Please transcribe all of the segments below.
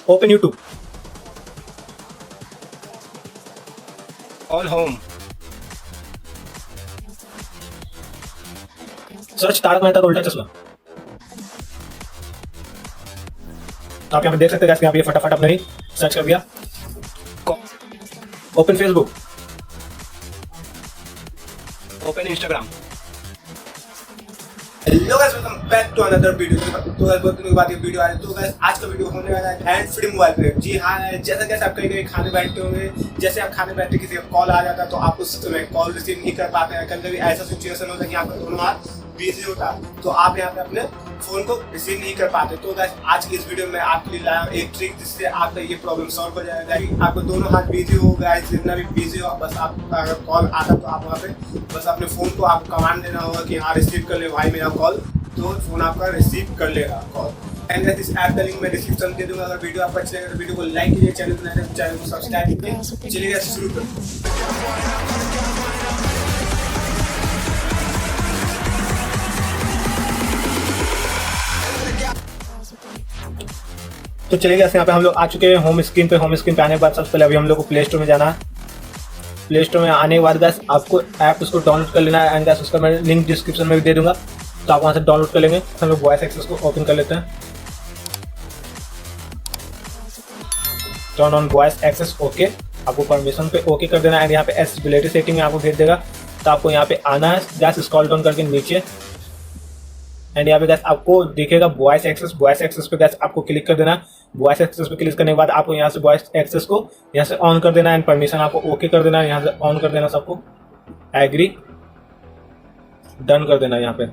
Open YouTube. All home. Search Taarak Mehta Ka Ooltah चश्मा। तो आप यहाँ पे देख सकते हैं यहाँ पे ये फटाफट अपने ही सर्च कर दिया। Open Facebook. Open Instagram. Hello guys, welcome back to another video. तो गाइस बहुत दिनों के बाद ये वीडियो आया। तो गाइस आज का वीडियो होने वाला है हैंड फ्री मोबाइल पे। जी हाँ, जैसा कैसे आप कहीं खाने बैठते होंगे, जैसे आप खाने बैठते किसी का कॉल आ जाता है तो आप उस समय कॉल रिसीव नहीं कर पाते हैं। कभी कभी ऐसा सिचुएशन होता है कि आपका दोनों हाथ बिजी होता है तो आप यहाँ पे अपने फोन को रिसीव नहीं कर पाते। तो गाइस आज की इस वीडियो में आपके लिए लाया एक ट्रिक जिससे आपका ये प्रॉब्लम सॉल्व हो जाएगा। आपको दोनों हाथ बिजी हो, गाइस जितना भी बिजी हो, बस आप अगर कॉल आता तो आप वहाँ पे बस अपने फोन को आप कमांड देना होगा कि हाँ रिसीव कर ले भाई मेरा कॉल, तो फोन आपका रिसीव कर लेगा कॉल। एंड इस ऐप का लिंक मैं डिस्क्रिप्शन दे दूंगा। अगर वीडियो आपको अच्छा लगे तो वीडियो को लाइक कीजिए, चैनल को नए हैं तो चैनल को सब्सक्राइब कीजिए। चलिए शुरू करते। तो चलिए यहाँ पे हम लोग आ चुके हैं होम स्क्रीन पे। होम स्क्रीन पे आने के बाद सबसे पहले अभी हम लोग को प्ले स्टोर में जाना है। प्ले स्टोर में आने के बाद गैस आपको ऐप उसको डाउनलोड कर लेना है। एंड गैस उसका मैं लिंक डिस्क्रिप्शन में भी दे दूंगा, तो आप वहाँ से डाउनलोड कर लेंगे। हम लोग वॉइस एक्सेस को ओपन कर लेते हैं। Turn on voice access okay, आपको परमिशन पे ओके कर देना है। एंड यहाँ पे एक्सेसिबिलिटी सेटिंग में आपको भेज देगा, तो आपको यहाँ पे आना है। गैस स्क्रॉल डाउन करके नीचे एंड यहाँ पे गैस आपको दिखेगा वॉइस एक्सेस। वॉइस एक्सेस पे गैस आपको क्लिक कर देना। वॉइस एक्सेस पे क्लिक करने के बाद आपको यहाँ से वॉइस एक्सेस को यहाँ से ऑन कर देना है। एंड परमिशन आपको ओके कर देना है, यहाँ से ऑन कर देना सबको। एग्री डन कर देना है। यहाँ पे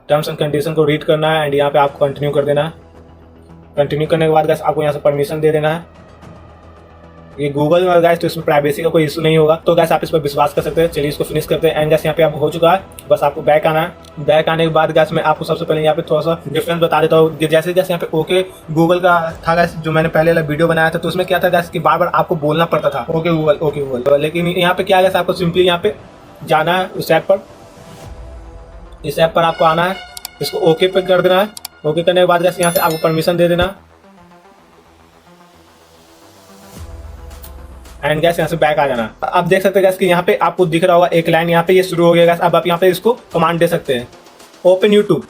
टर्म्स एंड कंडीशन को रीड करना है एंड यहाँ पे आपको कंटिन्यू कर देना है। कंटिन्यू करने के बाद गैस आपको यहाँ से परमिशन दे देना है। ये गूगल में गैस तो इसमें प्राइवेसी का कोई इशू नहीं होगा, तो गैस आप इस पर विश्वास कर सकते हैं। चलिए इसको फिनिश करते हैं। एंड गैस यहाँ पे आप हो चुका है, बस आपको बैक आना है। बैक आने के बाद गैस मैं आपको सबसे पहले यहाँ पे थोड़ा सा डिफरेंस बता देता हूँ। जैसे गैस यहाँ पे ओके गूगल का था गैस, जो मैंने पहले वाला वीडियो बनाया था, तो उसमें क्या था गैस कि बार बार आपको बोलना पड़ता था ओके गूगल ओके गूगल। लेकिन यहाँ पे क्या गैस आपको सिंपली यहाँ पे जाना है उस ऐप पर। इस ऐप पर आपको आना है, इसको ओके पे कर देना है। ओके करने के बाद गैस यहाँ से आपको परमिशन दे देना एंड गैस यहाँ से बैक आ जाना। आप देख सकते हैं गैस कि यहाँ पे आपको दिख रहा होगा एक लाइन यहाँ पे ये शुरू हो गया गैस। अब आप यहाँ पे इसको कमांड दे सकते हैं, open YouTube.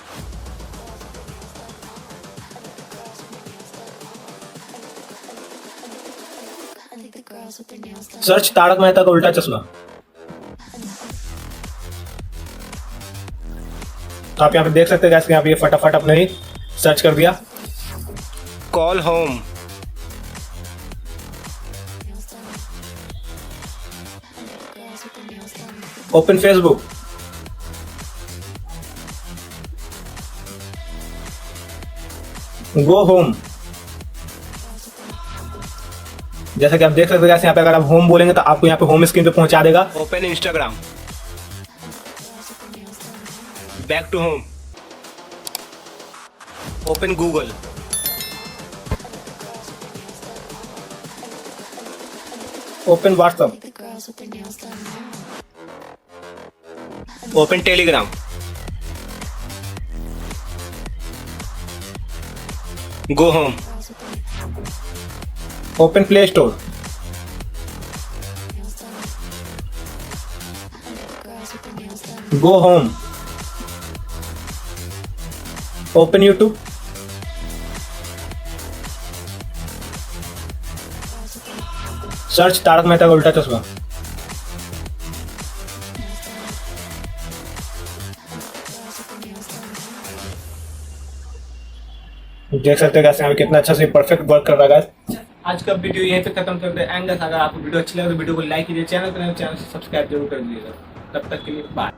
Search Taarak Mehta Ka Ooltah चश्मा। तो आप यहाँ पे देख सकते हैं गैस कि यहाँ पे ये फटाफट अपने ही सर्च कर दिया। Call home. Open Facebook. Go home. जैसा कि आप देख सकते हैं यहाँ पे अगर आप होम बोलेंगे तो आपको यहाँ पे होम स्क्रीन पे पहुंचा देगा। Open Instagram. Back to home. Open Google. Open WhatsApp. Open Telegram. Go home. Open Play Store. Go home. Open YouTube. Search Taarak Mehta Ka Ooltah चश्मा। देख सकते हैं यहाँ पे कितना अच्छा से परफेक्ट वर्क कर रहा है। आज का वीडियो यहीं पे खत्म करते हैं। एंड अगर आपको वीडियो अच्छी लगे तो वीडियो को लाइक कीजिए, चैनल को सब्सक्राइब जरूर कर दीजिएगा। तब तक के लिए बाय।